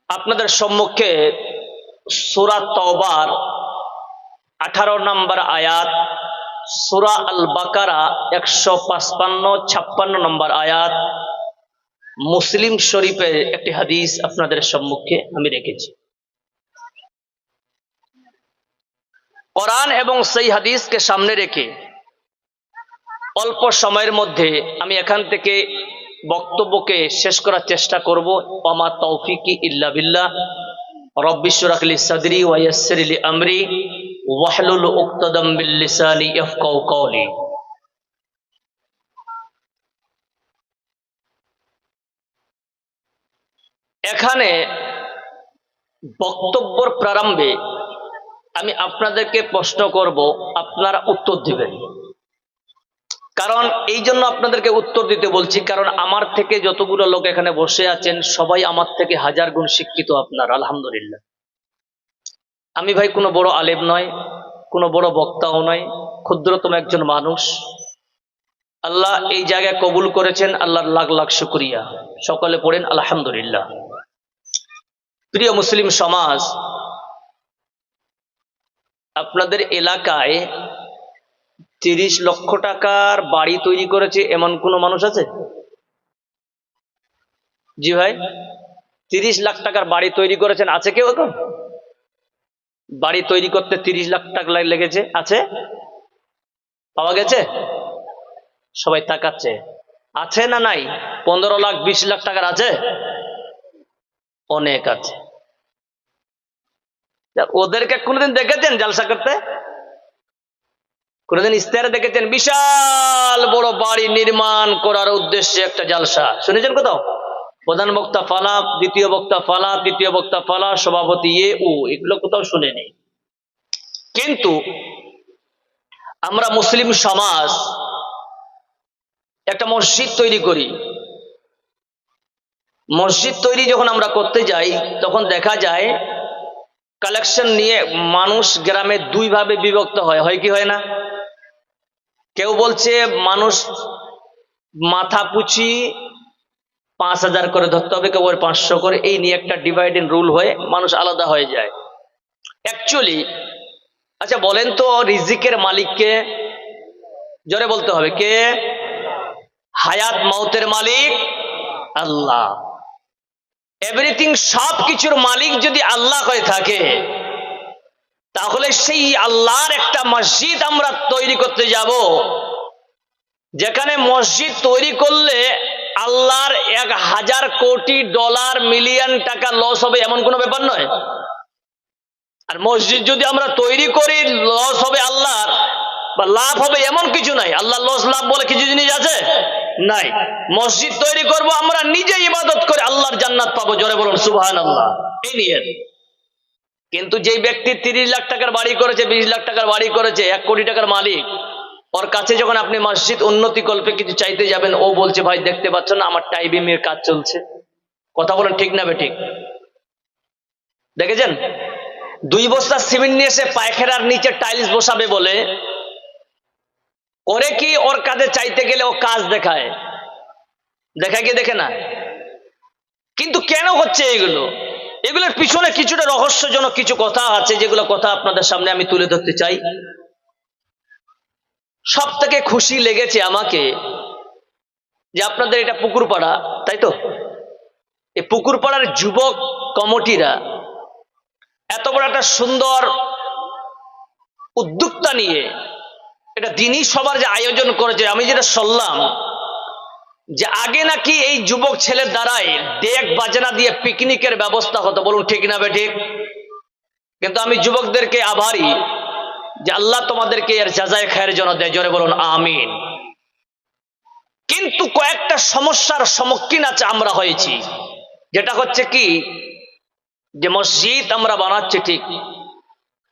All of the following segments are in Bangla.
আপনাদের সম্মুখে সূরা তওবার 18 নম্বর আয়াত, সূরা আল বাকারা 155-56 নম্বর আয়াত, মুসলিম শরীফের একটি হাদিস আপনাদের সম্মুখে আমি রেখেছি। কোরআন এবং সেই হাদিসকে সামনে রেখে অল্প সময়ের মধ্যে আমি এখান থেকে বক্তব্যকে শেষ করার চেষ্টা করব। ওমা তৌফিকি ইল্লা বিল্লাহ। রব্বি ইশরাহ লি সাদরি ওয়া ইয়াসসির লি আমরি ওয়াহলুল উকতাদাম মিন লিসানি ইয়াফকাহু কওলি। এখানে বক্তব্যের প্রারম্ভে আমি আপনাদেরকে প্রশ্ন করব, আপনারা উত্তর দিবেন। কারণ এই জন্য আপনাদেরকে উত্তর দিতে বলছি, কারণ আমার থেকে যতগুলো লোক এখানে বসে আছেন সবাই আমার থেকে হাজার গুণ শিক্ষিত আপনার, আলহামদুলিল্লাহ। আমি ভাই কোনো বড় আলেম নয়, কোনো বড় বক্তাও নয়, ক্ষুদ্রতম একজন মানুষ। আল্লাহ এই জায়গায় কবুল করেছেন, আল্লাহর লাখ লাখ শুকরিয়া। সকলে পড়েন আলহামদুলিল্লাহ। প্রিয় মুসলিম সমাজ, আপনাদের এলাকায় 30 লক্ষ টাকার বাড়ি তৈরি করেছে এমন কোন মানুষ আছে? জি ভাই, 30 লাখ টাকার বাড়ি তৈরি করেছেন আছে কেউ? এখন বাড়ি তৈরি করতে 30 লাখ টাকা লেগেছে, আছে? পাওয়া গেছে? সবাই তাকাচ্ছে, আছে না নাই? 15 লাখ 20 লাখ টাকার আছে, অনেক আছে। ওদেরকে কোনোদিন দেখেছেন জালসা করতে? কোনোদিন ইস্তেহারে দেখেছেন বিশাল বড় বাড়ি নির্মাণ করার উদ্দেশ্যে একটা জালসা? শুনেছেন কোথাও? প্রধান বক্তা ফালা, দ্বিতীয় বক্তা ফালা, তৃতীয় বক্তা ফালা, সভাপতি এগুলো কোথাও শুনেনি। কিন্তু আমরা মুসলিম সমাজ একটা মসজিদ তৈরি করি। মসজিদ তৈরি যখন আমরা করতে যাই তখন দেখা যায় কালেকশন নিয়ে মানুষ গ্রামে দুই ভাবে বিভক্ত হয়, হয় কি হয় না? কেউ বলছে মানুষ মাথা পুছি 5000 করে ধরতে হবে, কেউ 500 করে, এই নিয়ে একটা ডিভাইডিং রুল হয়ে মানুষ আলাদা হয়ে যায়। অ্যাকচুয়ালি আচ্ছা বলেন তো, রিজিকের মালিককে? জোরে বলতে হবে, কে? হায়াত মাউতের মালিক আল্লাহ। এভরিথিং, সব কিছুর মালিক যদি আল্লাহ হয়ে থাকে, তাহলে সেই আল্লাহর একটা মসজিদ আমরা তৈরি করতে যাব, যেখানে মসজিদ তৈরি করলে আল্লাহর 1000 কোটি ডলার মিলিয়ন টাকা লস হবে এমন কোনো ব্যাপার নয়। আর মসজিদ যদি আমরা তৈরি করি লস হবে আল্লাহর বা লাভ হবে এমন কিছু নাই। আল্লাহ লস লাভ বলে কিছু জিনিস আছে? নাই। মসজিদ তৈরি করব আমরা নিজে ইবাদত করে আল্লাহর জান্নাত পাবো। জোরে বলুন সুবহানাল্লাহ। এই নিয়ে কিন্তু যেই ব্যক্তি 30 লাখ টাকার বাড়ি করেছে, 20 লাখ টাকার বাড়ি করেছে, 1 কোটি টাকার মালিক, ওর কাছে যখন আপনি মসজিদ উন্নতি কল্পে কিছু চাইতে যাবেন, ও বলছে ভাই দেখতে পাচ্ছ না আমার টাইবিমের কাজ চলছে। কথা বলেন ঠিক না বেঠিক? দেখেছেন 2 বস্তা সিমেন্ট নিয়ে এসে পায়খানার নিচে টাইলস বসাবে বলে, ওরে কি ওর কাজে চাইতে গেলে ও কাজ দেখায়, দেখায় কি দেখে না? কিন্তু কেন হচ্ছে এগুলো? এগুলোর পিছনে কিছুটা রহস্যজনক কিছু কথা আছে, যেগুলো কথা আপনাদের সামনে আমি তুলে ধরতে চাই। সব থেকে খুশি লেগেছে আমাকে যে আপনাদের এটা পুকুরপাড়া, তাই তো? এই পুকুরপাড়ার যুবক কমিটিরা এত বড় একটা সুন্দর উদ্যোক্তা নিয়ে এটা দিনই সবার যে আয়োজন করেছে, আমি যেটা শুনলাম যে আগে নাকি এই যুবক ছেলের দ্বারাই ডেক বাজনা দিয়ে পিকনিকের ব্যবস্থা হতো। বলুন ঠিক না বেঠিক? কিন্তু আমি যুবকদেরকে আভারী যে আল্লাহ তোমাদেরকে এর জাযায়ে খায়ের জন্য দেয়। জোরে বলুন আমিন। কিন্তু কয়েকটা সমস্যার সম্মুখীন আছে আমরা হয়েছি, যেটা হচ্ছে কি, যে মসজিদ আমরা বানাচ্ছি ঠিক,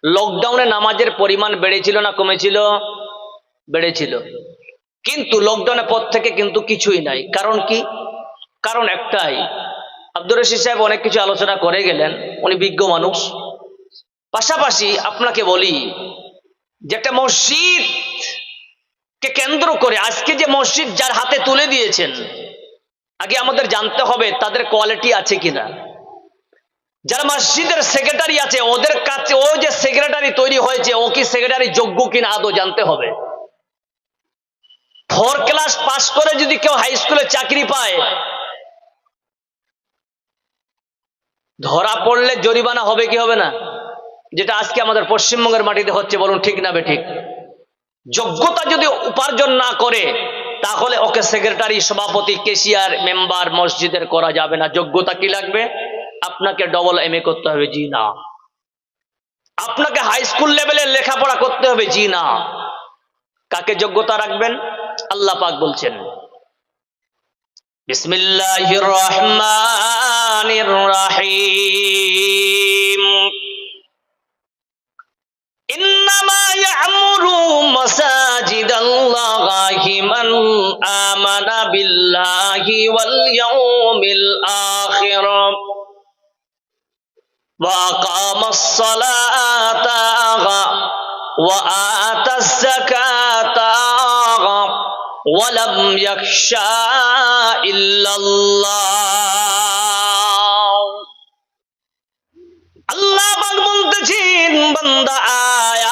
লকডাউনে নামাজের পরিমাণ বেড়েছিল না কমেছিল? বেড়েছিল। কিন্তু লকডাউনের পর থেকে কিন্তু কিছুই নাই। কারণ কি? কারণ একটাই, আব্দুর রশিদ সাহেব অনেক কিছু আলোচনা করে গেলেন, উনি বিজ্ঞ মানুষ। পাশাপাশি আপনাকে বলি যে একটা মসজিদ কে কেন্দ্র করে আজকে যে মসজিদ যার হাতে তুলে দিয়েছেন, আগে আমাদের জানতে হবে তাদের কোয়ালিটি আছে কিনা। যারা মসজিদের সেক্রেটারি আছে ওদের কাছে, ও যে সেক্রেটারি তৈরি হয়েছে ও কি সেক্রেটারি যোগ্য কিনা আদৌ জানতে হবে। 4 ক্লাস পাস করে যদি কেউ হাই স্কুলে চাকরি পায়, ধরা পড়লে জরিমানা হবে কি হবে না? যেটা আজকে আমাদের পশ্চিমবঙ্গের মাটিতে হচ্ছে, বলুন ঠিক না বেঠিক? যোগ্যতা যদি উপার্জন না করে তাহলে ওকে সেক্রেটারি, সভাপতি, ক্যাশিয়ার, মেম্বার মসজিদের করা যাবে না। যোগ্যতা কি লাগবে? আপনাকে ডবল MA করতে হবে? জি না। আপনাকে হাই স্কুল লেভেলে লেখাপড়া করতে হবে? জি না। কাকে যোগ্যতা রাখবেন? আল্লাহ পাক বলছেন বিসমিল্লাহির রহমানির রহিম, ইন্নামা ইয়া'মুরু মাসাজিদাল্লাহি মান আমানা বিল্লাহি ওয়াল ইয়াউমিল আখির ওয়া আকামাস সালাতা ওয়া আতাস যাকাতা ওয়া লাম ইয়াখশা ইল্লাল্লাহ। আল্লাহ পাক বলতেছেন, বান্দা আয়,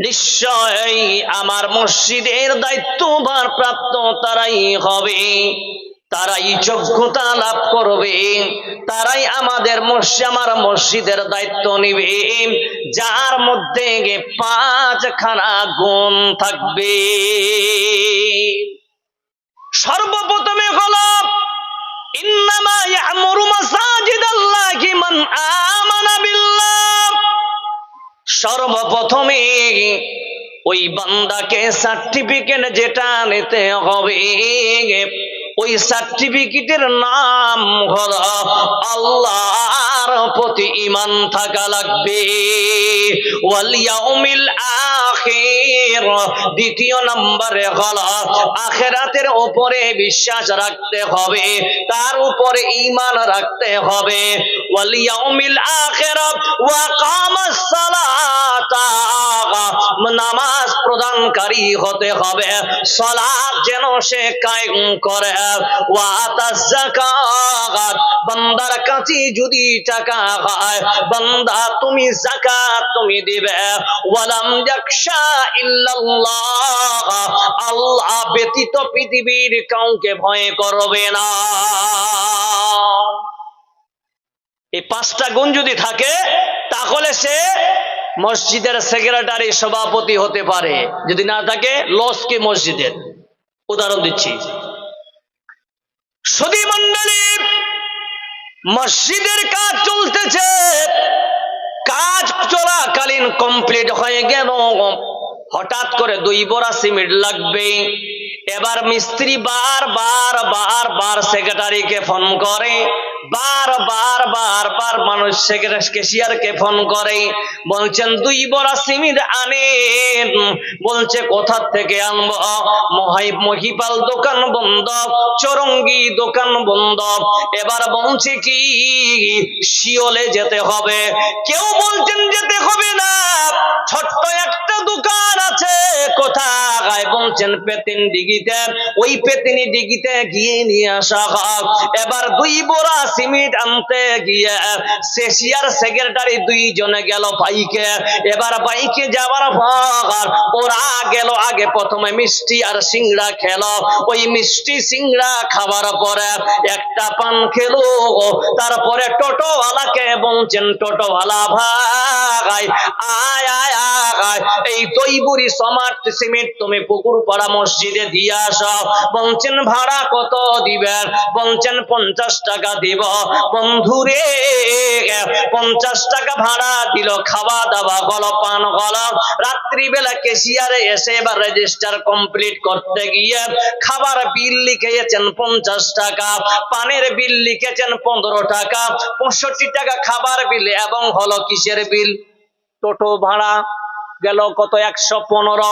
নিশ্চয়ই আমার মসজিদের দায়িত্বভার প্রাপ্ত তারাই হবে, তারাই যোগ্যতা লাভ করবে, তারাই আমার মসজিদের দায়িত্ব নিবে, যার মধ্যে 5 খানা গুণ থাকবে। সর্বপ্রথমে হলো ইন্নামা ইয়া'মুরু মাসাজিদাল্লাহি মান আমানা বিল্লাহ। সর্বপ্রথমে ওই বান্দাকে সার্টিফিকেট যেটা নিতে হবে, ওই সার্টিফিকেটের নাম হলো আল্লাহর প্রতি ঈমান থাকা লাগবে, ওয়াল ইয়াউমিল আখির। দ্বিতীয় নম্বরে হলো আখিরাতের উপরে বিশ্বাস রাখতে হবে, তার উপরে ঈমান রাখতে হবে। ওয়াল ইয়াউমিল আখির ওয়া কামাস সালাতা, নামাজ প্রদানকারী হতে হবে, সালাত যেন সে কায়েম করে। ওয়া আতাস যাকাত, বান্দার কাছে যদি টাকা হয় বান্দা তুমি যাকাত তুমি দিবে। ওয়ালাম ইয়াখশা ইল্লাল্লাহ, আল্লাহ ব্যতীত পৃথিবীর কাউকে ভয় করবে না। এই 5টা গুণ যদি থাকে তাহলে সে মসজিদের সেক্রেটারি, সভাপতি হতে পারে। যদি না থাকে লস কি মসজিদের? উদাহরণ দিচ্ছি, সুধী মণ্ডলী, মসজিদের কাজ চলতেছে, কাজ চলাকালীন কমপ্লিট হয়ে গেল, হঠাৎ করে 2 বোরা সিমেন্ট লাগবে। এবার মিস্ত্রি বারবার সেক্রেটারিকে ফোন করে, বারবার মানুষ ক্যাশিয়ারকে ফোন করে, বলছেন 2 বোরা সিমেন্ট আনেন। বলছে কোথা থেকে আনবো? মহিপাল দোকান বন্ধ, চরঙ্গি দোকান বন্ধ। এবার বলছে কি শিওলে যেতে হবে। কেউ বলছেন যেতে হবে না, ছোট্ট একটা দোকান আছে। কোথায়? বলছেন পেতিন ডিগিতে। ওই পেতিনি ডিগিতে গিয়ে নিয়ে আসা হোক। এবার 2 বোরা সিমেন্ট আনতে গিয়ে ক্যাশিয়ার সেক্রেটারি 2 জনে গেল বাইকে। এবার বাইকে যাওয়ার পর ওরা গেল আগে, প্রথমে মিষ্টি আর সিংড়া খেলো। ওই মিষ্টি সিংড়া খাবার পরে একটা পান খেলো। তারপরে টোটোওয়ালাকে বলছেন, টোটোওয়ালা ভাই আয়, এই তৈবুরি সমার্ট সিমেন্ট তুমি পুকুরপাড়া মসজিদে দিয়ে আসো। বলছেন ভাড়া কত দিবেন? বলছেন 50 টাকা দিব। বন্ধুরে 50 টাকা ভাড়া দিল, খাওয়া দাওয়া হলো, পান হলো। রাত্রিবেলা ক্যাশিয়ারে এসে এবার রেজিস্টার কমপ্লিট করতে গিয়ে খাবার বিল লিখেছেন 50 টাকা, পানের বিল লিখেছেন 15 টাকা, 65 টাকা খাবার বিল এবং হলো কিসের বিল? টোটো ভাড়া গেল কত? 115।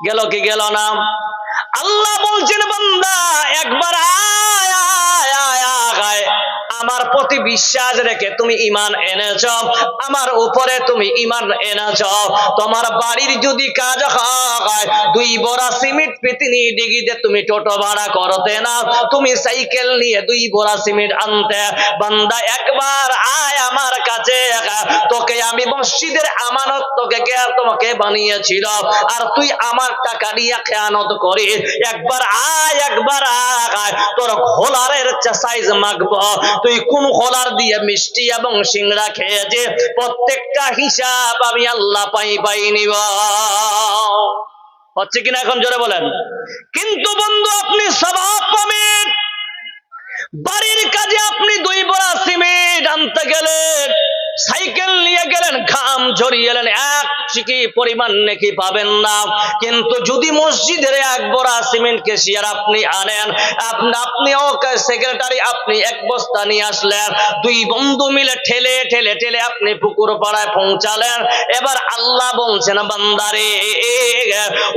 গেল কি গেল না? আল্লাহ বলছেন বান্দা একবার আয়, আমার প্রতি বিশ্বাস রেখে তুমি ঈমান এনেছ, আমার উপরে তুমি ঈমান এনেছ। তোমার বাড়ির যদি কাজ হয়, 2 বোরা সিমেন্ট পেতিনি ডিগিতে তুমি টোটো ভাড়া করতে না, তুমি সাইকেল নিয়ে 2 বোরা সিমেন্ট আনতে। বান্দা একবার আয় আমার কাছে, তোকে আমি মসজিদের আমানত তোমাকে বানিয়েছিল, আর তুই আমার টাকা নিয়ে খেয়ানত করিস। একবার আয়, একবার আয়, তোর খোলারের সাইজ মাগব। তুই কোন খোলার দিয়ে মিষ্টি এবং সিংড়া খেয়েছে, প্রত্যেকটা হিসাব আমি আল্লাহ পাই নিব। হচ্ছে কিনা এখন জোরে বলেন। কিন্তু বন্ধু আপনি সওয়াব পাবেন, বাড়ির কাজে আপনি 2 বোরা সিমেন্ট আনতে গেলেন, সাইকেল নিয়ে গেলেন, ঘাম ঝরিয়ে এলেন, 1 চিকি পরিমাণ নেকি পাবেন না। কিন্তু যদি মসজিদের 1 বোরা সিমেন্ট কেশিয়ার আপনি আনেন, আপনিও সেক্রেটারি, আপনি 1 বস্তা নিয়ে আসলেন, 2 বন্ধু মিলে ঠেলে ঠেলে ঠেলে আপনি পুকুর পাড়ায় পৌঁছালেন। এবার আল্লাহ বলছেন, বান্দারে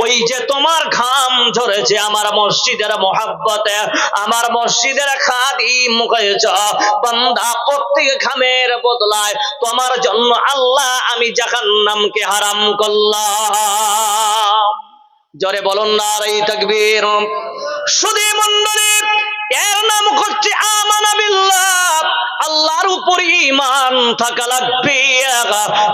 ওই যে তোমার ঘাম ঝরেছে আমার মসজিদের মহব্বতে, আমার মসজিদের খাদিম হয়েছ, বান্দা প্রত্যেক ঘামের বদলায় তোমার জন্য আল্লাহ আমি জাহান্নামকে হারাম করলাম। জোরে বলুন নারে তাকবীর। শুধু মণ্ডলী, এর নাম হচ্ছে আমানা বিল্লাহ, আল্লাহর উপর ঈমান থাকা লাগবে।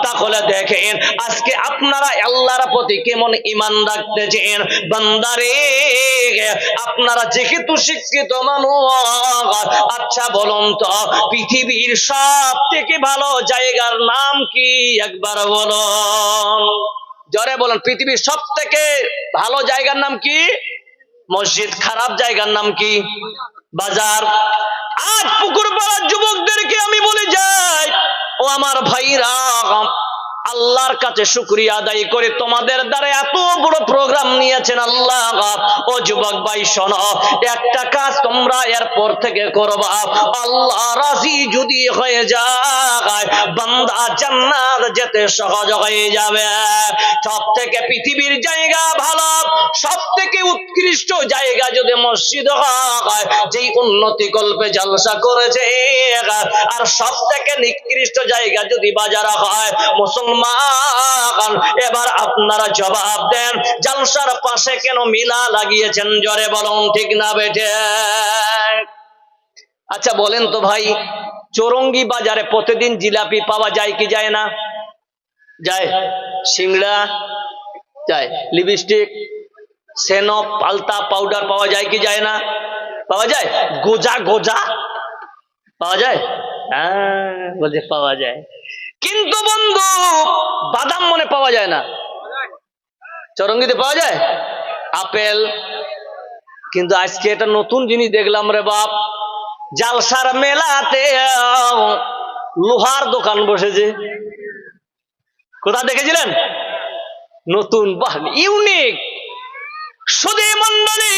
তাহলে দেখেন আজকে আপনারা আল্লাহর প্রতি কেমন ঈমান রাখতেছেন। বান্দারে আপনারা যেহেতু শিক্ষিত মানুষ, আচ্ছা বলুন তো পৃথিবীর সব থেকে ভালো জায়গার নাম কি একবার বলুন, জোরে বলুন। পৃথিবীর সব থেকে ভালো জায়গার নাম কি? মসজিদ। খারাপ জায়গার নাম কি? বাজার। আজ পুকুর পাড়ার যুবকদেরকে আমি বলে যাই, ও আমার ভাইরা, আল্লাহর কাছে শুকরিয়া আদায় করে তোমাদের দ্বারা এত বড় প্রোগ্রাম নিয়েছেন আল্লাহ। ও যুবক ভাই শোনো, একটা কাজ তোমরা এরপর থেকে করবা, আল্লাহ রাজি যদি হয়ে যায় বান্দা জান্নাত যেতে সহজ হয়ে যাবে। সব থেকে পৃথিবীর জায়গা ভালো, সব থেকে উৎকৃষ্ট জায়গা যদি মসজিদ হয়, যেই উন্নতি কল্পে জলসা করেছে, আর সব থেকে নিকৃষ্ট জায়গা যদি বাজার হয় মুসলমান। এবার আপনারা জবাব দেন, জলসার পাশে কেন মিলা লাগিয়েছেন? জোরে বলুন ঠিক না বেঠে? আচ্ছা বলেন তো ভাই, চৌরঙ্গি বাজারে প্রতিদিন জিলাপি পাওয়া যায় কি যায় না? যায়। সিংড়া যায়, লিপস্টিক, সেনো, পালতা, পাউডার পাওয়া যায় কি যায় না? পাওয়া যায়। গোজা গোজা পাওয়া যায়, হ্যাঁ বলছে পাওয়া যায়। কিন্তু বন্ধু বাদাম মনে পাওয়া যায় না? চৌরঙ্গিতে পাওয়া যায় আপেল। কিন্তু আজকে এটা নতুন জিনিস দেখলাম রে বাপ, জালসার মেলাতে লোহার দোকান বসেছে। কোথা দেখেছিলেন? নতুন, বাহ, ইউনিক। শুধু মণ্ডলী,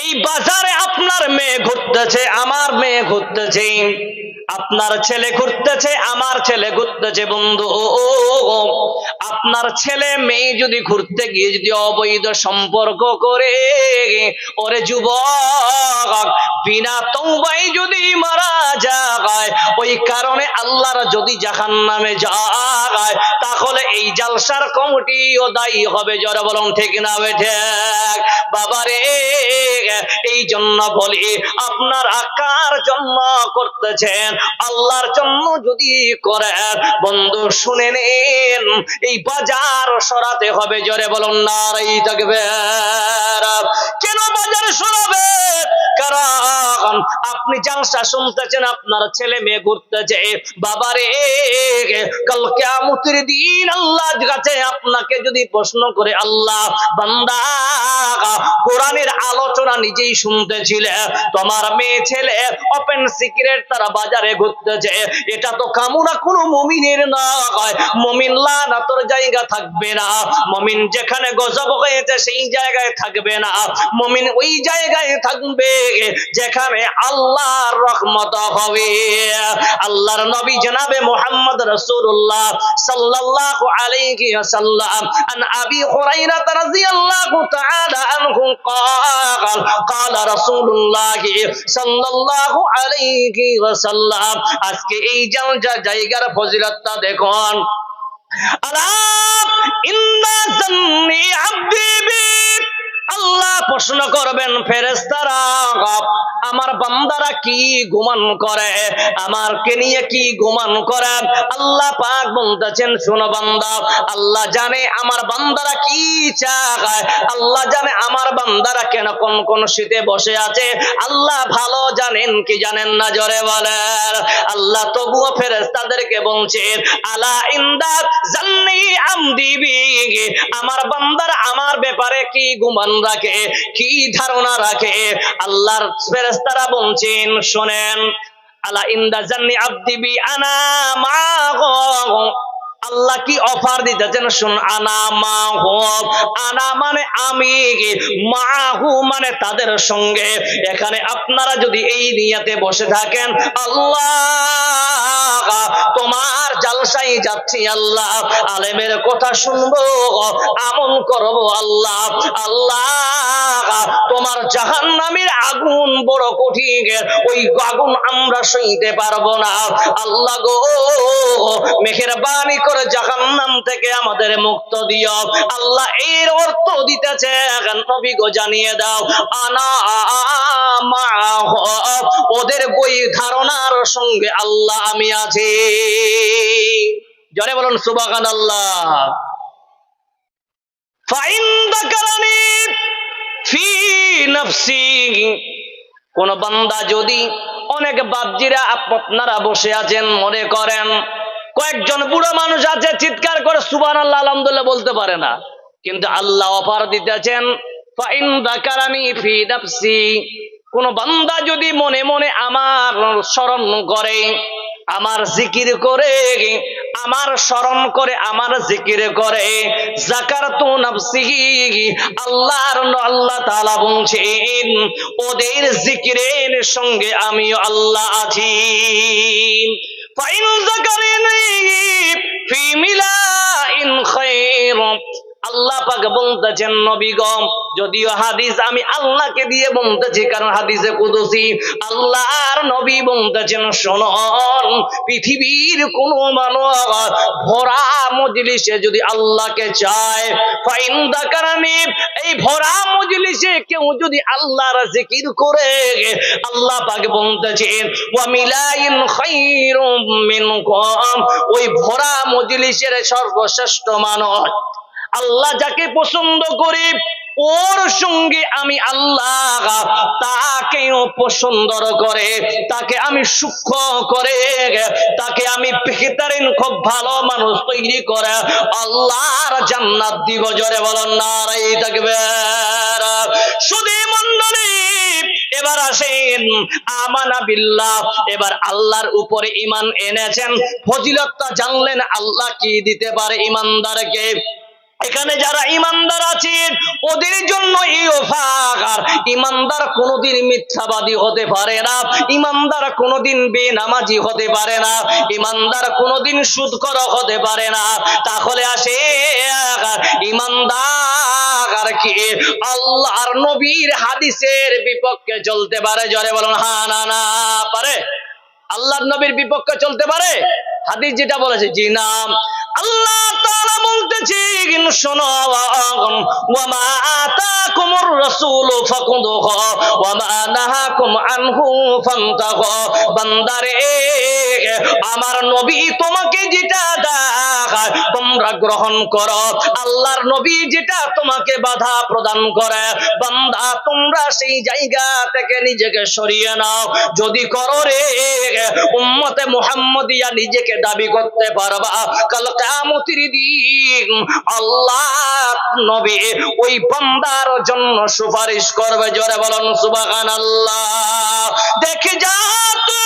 এই বাজারে আপনার মেয়ে ঘুরতেছে, আমার মেয়ে ঘুরতেছে, আপনার ছেলে ঘুরতেছে, আমার ছেলে ঘুরতেছে। বন্ধু, আপনার ছেলে মেয়ে যদি ঘুরতে গিয়ে যদি অবৈধ সম্পর্ক করে, ওরে যুবক, বিনা তওবায় যদি মারা যায়, ওই কারণে আল্লাহর যদি জাহান্নামে যায়, তাহলে এই জালসার কমিটিও দায়ী হবে। জোরে বলুন ঠিক না বেঠে? বাবারে, এই জন্য বলি আপনারা কার জন্য করতেছেন? আল্লাহর জন্য যদি করেন, বন্ধু শুনে নেন, এই বাজার সরাতে হবে। জোরে বলুন নারে তাকবীর। কেন বাজার সরাবে? কারণ আপনি জালসা শুনতেছেন, আপনার ছেলে মেয়ে ঘুরতেছে। বাবারে, কাল কিয়ামতের দিন আল্লাহর কাছে আপনাকে যদি প্রশ্ন করে, আল্লাহ বান্দা কোরআনের আলোচনা নিজেই শুনতেছিলে, তোমার মেয়ে ছেলে ওপেন সিক্রেট তারা বাজারে ঘুরতেছে, এটা তো কামনা কোনো মুমিনের নয়। মুমিন লানাতের জায়গা থাকবে না, মুমিন যেখানে গজব হয়েছে সেই জায়গায় থাকবে না, মুমিন ওই জায়গায় থাকবে যেখানে সেখানে আল্লাহর রহমত হবে। আল্লাহর নবী জনাবে মুহাম্মদ রাসূলুল্লাহ সাল্লাল্লাহু আলাইহি ওয়াসাল্লাম আন আবি হুরায়রা রাদিয়াল্লাহু তাআলা আনহু قال قال রাসূলুল্লাহ সাল্লাল্লাহু আলাইহি ওয়াসাল্লাম। আজকে এই জায়গার ফজিলতটা দেখুন। আলা ইন্না জান্নি আবদি বি, আল্লাহ প্রশ্ন করবেন ফেরেশতারা, আমার বান্দারা কি গুমান করে, আমারকে নিয়ে কি গুমান করে। আল্লাহ পাক বলতেছেন, শোনো বান্দা, আল্লাহ জানে আমার বান্দারা কি চায়, আল্লাহ জানে আমার বান্দারা কেন কোন কোন শীতে বসে আছে, আল্লাহ ভালো জানেন কি জানেন না, জোরে বলেন। আল্লাহ তবুও ফেরেশতাদেরকে বলছেন, আলা ইন্দা জান্নি আমদি বি, আমার বান্দারা আমার ব্যাপারে কি গুমান রাখে, কি ধারণা রাখে। আল্লাহর ফেরেশতারা বলছেন, শুনেন, আলা ইন্দা জান্নি আবদি বি আনা মাহু, আল্লাহ কি অফার দিতেছেন, শুন, আনা মাহু, আনা মানে আমি, মাহু মানে তাদের সঙ্গে। এখানে আপনারা যদি এই নিয়াতে বসে থাকেন, আল্লাহ তোমার জালসায় যাচ্ছি, আল্লাহ আলেমের কথা শুনবো, আমল করবো, আল্লাহ আল্লাহ তোমার জাহান্নামের আগুন বড় কঠিন, ওই আগুন আমরা সইতে পারবো না, আল্লাহ গো মেহেরবানি করে জাহান্নাম থেকে আমাদের মুক্ত দিও। আল্লাহ এর অর্থ দিতেছে, নবী গো জানিয়ে দাও, আনা মাহু, ওদের ওই ধারণার সঙ্গে আল্লাহ আমি আছি। জোরে বলুন সুবহানাল্লাহ। ফাইন যাকারানি ফি নাফসি, কোন বান্দা যদি, অনেক বাপজিরা আপনারা বসে আছেন, মনে করেন কয়েকজন বুড়ো মানুষ আছে চিৎকার করে সুবহানাল্লাহ আলহামদুলিল্লাহ বলতে পারে না, কিন্তু আল্লাহ অফার দিতেছেন, ফাইন যাকারানি ফি নাফসি, কোন বান্দা যদি মনে মনে আমার স্মরণ করে, আমার জিকির করে, আমার স্মরণ করে, আমার জিকির করে, যাকারতু নাফসিহি, আল্লাহ তাআলা বলছেন ওদের জিকিরের সঙ্গে আমিও আল্লাহ আছি। ফাইন যাকারানি ফি মিলাইন খায়র, আল্লাহ পাক বলতেছেন, নবী গো, যদিও হাদিস আমি আল্লাহকে দিয়ে বলতেছি, কারণ হাদিসে কুদসি আল্লাহর নবী বলতেছেন, শুনুন, পৃথিবীর কোন মানুষ ভরা মজলিসে যদি আল্লাহকে চায়, ফাইন যাকারানি, এই ভরা মজলিসে কেউ যদি আল্লাহর জিকির করে, আল্লাহ পাক বলতেছেন, ওয়া মিলাইন খায়রুম মিনকুম, ওই ভরা মজলিসের সর্বশ্রেষ্ঠ মানুষ, আল্লাহ যাকে পছন্দ করে, ওর সঙ্গে আমি আল্লাহ তাকেও পছন্দ করে, তাকে আমি সূক্ষ্ম করে, তাকে আমি বেহতরিন খুব ভালো মানুষ তৈরি করে আল্লাহর জান্নাত দিব। জোরে বলেন নারায়ে তাকবীর। শুধু মণ্ডলী, এবার আসেন আমানা বিল্লাহ, এবার আল্লাহর উপরে ঈমান এনেছেন, ফজিলতটা জানলেন, আল্লাহ কি দিতে পারে ঈমানদারকে। এখানে যারা ঈমানদার আছেন ওদের জন্য এই অফার, ঈমানদার কোনোদিন মিথ্যাবাদী হতে পারে না, ঈমানদার কোনোদিন বেনামাজি হতে পারে না, ঈমানদার কোনোদিন সুদখোর হতে পারে না। তাহলে আসে ঈমানদার কি আল্লাহর নবীর হাদিসের বিপক্ষে চলতে পারে? জোরে বলুন হ্যাঁ না না পারে? আল্লাহর নবীর বিপক্ষে চলতে পারে? হাদিস যেটা বলেছে, জি না। আল্লাহ তাআলা বলতেছেন, শোনো, ওয়া মা আতাকুমুর রাসূলু ফাখুযুহু ওয়া মা নাহাকুম আনহু ফান্তাহু, বান্দারে আমার নবী তোমাকে যেটা দেখায় তোমরা গ্রহণ করো, আল্লাহর নবী যেটা তোমাকে বাধা প্রদান করে বান্দা তোমরা সেই জায়গা থেকে নিজেকে সরিয়ে নাও। যদি করো রে উম্মতে মুহাম্মদিয়া নিজেকে দাবি করতে পারবা, কাল কিয়ামতের দিন আল্লাহ নবী ওই বান্দার জন্য সুপারিশ করবে। জোরে বলুন সুবহানাল্লাহ। দেখে যা তো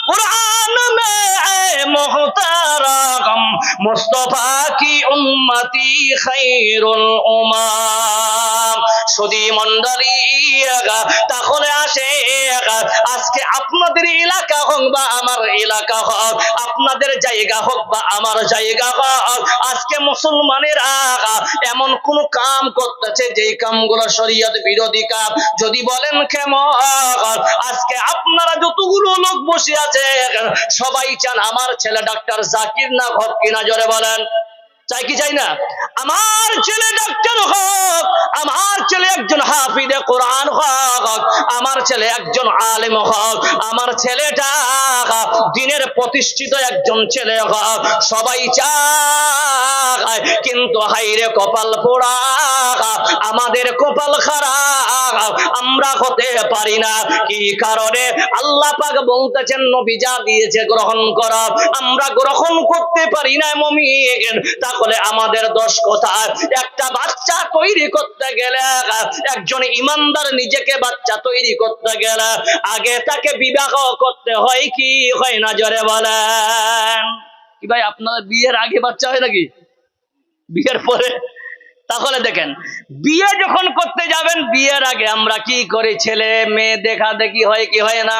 কুরআন মে মুহতারাম মুস্তাফা কি উম্মতি খায়রুল উম্মাম। সুধী মণ্ডলী, তাহলে আসে আজকে আপনাদের এলাকা হোক বা আমার এলাকা হোক, আপনাদের জায়গা হোক বা আমার জায়গা হোক, আজকে মুসলমানেরা এমন কোন কাম করতেছে যেই কামগুলো শরীয়ত বিরোধী কাম। যদি বলেন কেমন, আজকে আপনারা যতগুলো লোক বসে আছে সবাই চান আমার ছেলে ডাক্তার জাকির না হোক কিনা, জোরে বলেন চাই কি চাই না? আমার ছেলে ডাক্তার হোক, আমার ছেলে একজন হাফিজে কোরআন হোক, আমার ছেলে একজন আলেম হোক, আমার ছেলেটা দিনের প্রতিষ্ঠিত একজন ছেলে হোক, সবাই চায়। কিন্তু হাইরে কপাল পোড়া, আমাদের কপাল খারাপ, আমরা হতে পারি না। কি কারণে? আল্লাহ পাক বলতেছেন নবী যা দিয়েছে গ্রহণ করা, আমরা গ্রহণ করতে পারি না মুমিন। তাহলে আমাদের দোষ কোথায়? একটা বাচ্চা তৈরি করতে গেলে, একজন ইমানদার নিজেকে বাচ্চা তৈরি করতে গেলে আগে তাকে বিবাহ করতে হয় কি হয় না, জোরে বলেন? কি ভাই আপনার বিয়ের আগে বাচ্চা হয় নাকি বিয়ের পরে? তাহলে দেখেন, বিয়ে যখন করতে যাবেন বিয়ের আগে আমরা কি করি? ছেলে মেয়ে দেখা দেখি হয় কি হয় না?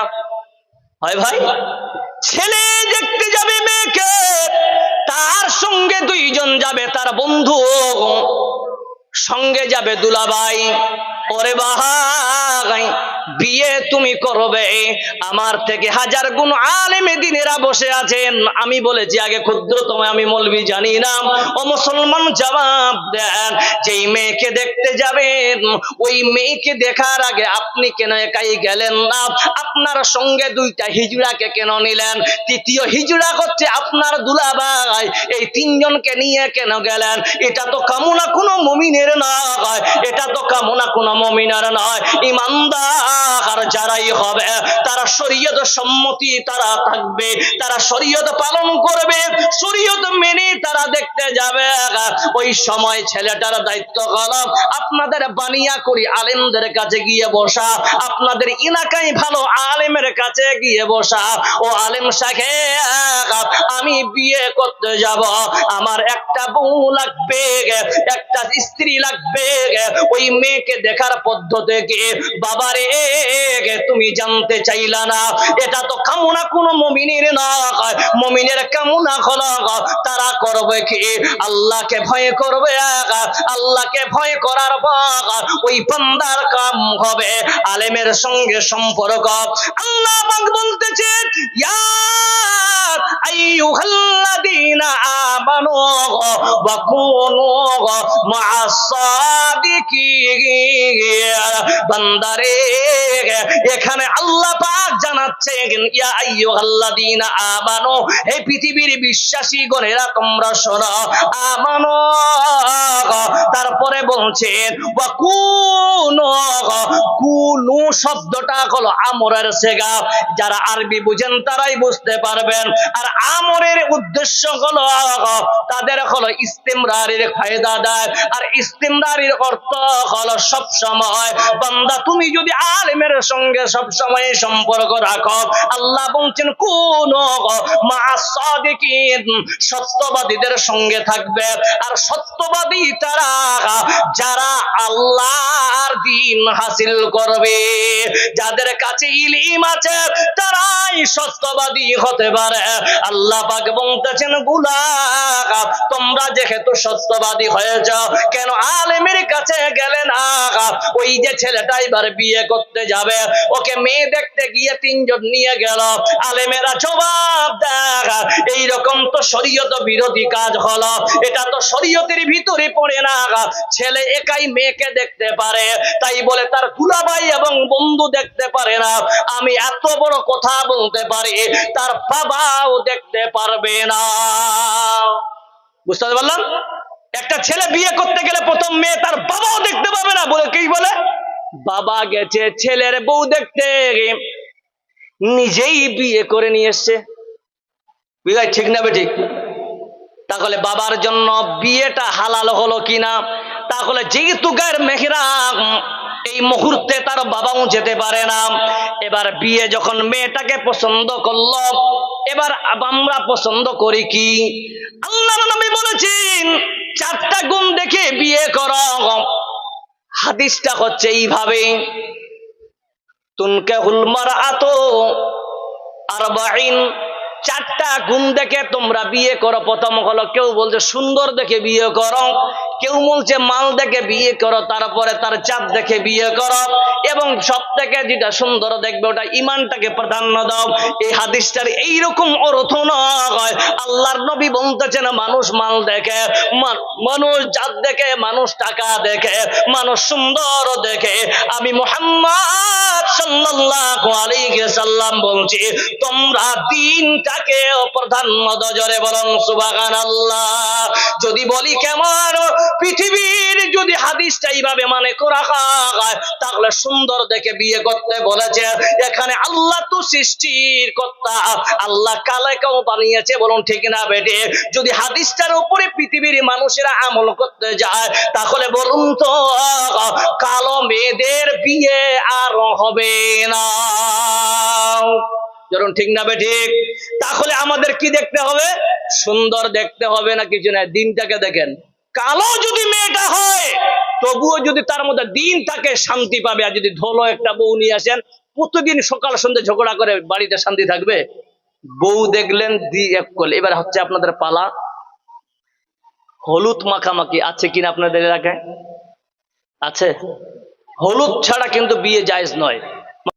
হয় ভাই। ছেলে দেখতে যাবে মেয়েকে, তার সঙ্গে দুইজন যাবে, তার বন্ধু সঙ্গে যাবে দুলাভাই। ওরে ভাই, বিয়ে তুমি করবে, আমার থেকে হাজার গুণ আলেমে দিনেরা বসে আছেন। আমি বলেছি আগে ক্ষুদ্রতম আমি মৌলবি জানি না। ও মুসলমান জবাব দেন, যেই মেয়েকে দেখতে যাবেন ওই মেয়েকে দেখার আগে আপনি কেন একাই গেলেন না? আপনার সঙ্গে দুইটা হিজড়াকে কেন নিলেন? তৃতীয় হিজড়া হচ্ছে আপনার দুলাভাই, এই তিনজনকে নিয়ে কেন গেলেন? এটা তো কামনা কোনো মুমিনের নয়, এটা তো কামনা কোনো মুমিনের নয়। ইমানদার যারাই হবে তারা শরীয়ত সম্মতি তারা থাকবে, তারা শরীয়ত পালন করবে, শরীয়ত মেনে তারা দেখতে যাবে। ওই সময় ছেলেটার দায়িত্ব হলো আপনাদের বানিয়া করি আলেমদের কাছে গিয়ে বসা, আপনাদের এলাকায় ভালো আলেমের কাছে গিয়ে বসা। ও আলেম সাহেব, আমি বিয়ে করতে যাব, আমার একটা বউ লাগবে, একটা স্ত্রী লাগবে। ওই মেয়েকে দেখার পদ্ধতি কি? বাবারে তুমি জানতে চাইলা না? এটা তো কামনা কোনো মুমিনের নয়। মুমিনের কামনা হলো তারা করবে কি? আল্লাহকে ভয় করবে। আল্লাহকে ভয় করার পর ওই বান্দার কাম হবে আলেমের সঙ্গে সম্পর্ক। আল্লাহ পাক বলতেছেন, ইয়া আইয়ুহাল্লাযীনা আমানু ওয়া কুনু মা'আস সাদিকিন। বান্দারে, এখানে আল্লাহ পাক জানাচ্ছেন, ইয়া আইয়ুহাল্লাযীনা আমানু, হে পৃথিবীর বিশ্বাসী গণেরা তোমরা শোনো, আমানু। তারপরে বলছেন ওয়া কুনু, কুনু শব্দটা হলো আমরের সেগা, যারা আরবি বুঝেন তারাই বুঝতে পারবেন। আর আমরের উদ্দেশ্য হলো তাদের হলো ইস্তিমরারের ফায়দা দেয়, আর ইস্তিমরারের অর্থ হলো সব সময়। বান্দা তুমি যদি আলেমের সঙ্গে সব সময় সম্পর্ক রাখো, আল্লাহ বলছেন কুনু মা'আস সাদিকিন, সত্যবাদীদের সঙ্গে থাকবে। আর সত্যবাদী তারা যারা আল্লাহর দ্বীন হাসিল করবে, যাদের কাছে ইলম আছে তারাই সত্যবাদী হতে পারে। আল্লাহ পাক বলতেছেন, গোলাম তোমরা যেহেতু সত্যবাদী হয়েছ, কেন আলেমের কাছে গেলে না? ওই যে ছেলেটা এবার বিয়ে করতে যাবে, ওকে মেয়ে দেখতে গিয়ে তিনজন নিয়ে গেল, আলেমেরা জবাব দেয় এইরকম তো শরীয়ত বিরোধী কাজ হলো, এটা তো শরীয়তের ভিতরে পড়ে না। ছেলে একাই মেয়েকে দেখতে পারে, তাই বলে তার দুলাভাই এবং বন্ধু দেখতে পারে না। আমি এত বড় কথা বলতে পারি, তার বাবাও দেখতে পারবে না। বুঝতে পারলাম? একটা ছেলে বিয়ে করতে গেলে প্রথম মেয়ে তার বাবাও দেখতে পাবে না। বলে কি বলে? বাবা গেছে ছেলের বউ দেখতে, নিজেই বিয়ে করে নিয়ে এসছে। ঠিক না বেঠিক? তাহলে বাবার জন্য বিয়েটা হালাল হলো কিনা? তাহলে যেহেতু গায়ের মেহরাম, এই মুহূর্তে তার বাবাও যেতে পারে না। এবার বিয়ে যখন মেয়েটাকে পছন্দ করলো, এবার আমরা পছন্দ করি কি? আল্লাহর নবী বলেছেন 4টা গুণ দেখে বিয়ে করো। হাদিসটা হচ্ছে এইভাবে, তুনকাহুল মারআতু আরবাঈন, চারটা গুণ দেখে তোমরা বিয়ে করো। প্রথম হলো, কেউ বলছে সুন্দর দেখে বিয়ে করো, কেউ বলছে মাল দেখে বিয়ে করো, তারপরে তার জাত দেখে বিয়ে করো, এবং সব থেকে যেটা সুন্দর দেখবে ওটা ইমানটাকে প্রাধান্য দাও। এই হাদিসটার এইরকম অর্থ নয়। আল্লাহর নবী বলতেছেন মানুষ মাল দেখে, মানুষ জাত দেখে, মানুষ টাকা দেখে, মানুষ সুন্দর দেখে। আমি মুহাম্মদ সাল্লাল্লাহু আলাইহি সাল্লাম বলছি তোমরা দিনটাকে প্রাধান্য দাও। জোরে বলুন সুবহানাল্লাহ। যদি বলি কেমন, পৃথিবীর যদি হাদিসটা এইভাবে মানে করা হয় তাহলে সুন্দর দেখে বিয়ে করতে বলেছে। এখানে আল্লাহ তো সৃষ্টির কর্তা, আল্লাহ কালাকেও বানিয়েছে, বলুন ঠিক না বেটে? যদি হাদিসটার উপরে পৃথিবীর মানুষেরা আমল করতে যায় তাহলে বলুন তো কালো মেয়েদের বিয়ে আর হবে না, ধরুন ঠিক না বেঠিক? তাহলে আমাদের কি দেখতে হবে? সুন্দর দেখতে হবে না কিছু না, দিনটাকে দেখেন। কালো যদি মেয়েটা হয় তবুও যদি তার মধ্যে দিন থাকে শান্তি পাবে। আর যদি ধোলো একটা বউ নিয়ে আসেন, প্রতিদিন সকাল সন্ধ্যে ঝগড়া করে, বাড়িতে শান্তি থাকবে? বউ দেখলেন এক করলে। এবার হচ্ছে আপনাদের পালা। হলুদ মাখামাখি আছে কিনা আপনাদের এলাকায়? আছে? হলুদ ছাড়া কিন্তু বিয়ে জায়েজ নয়।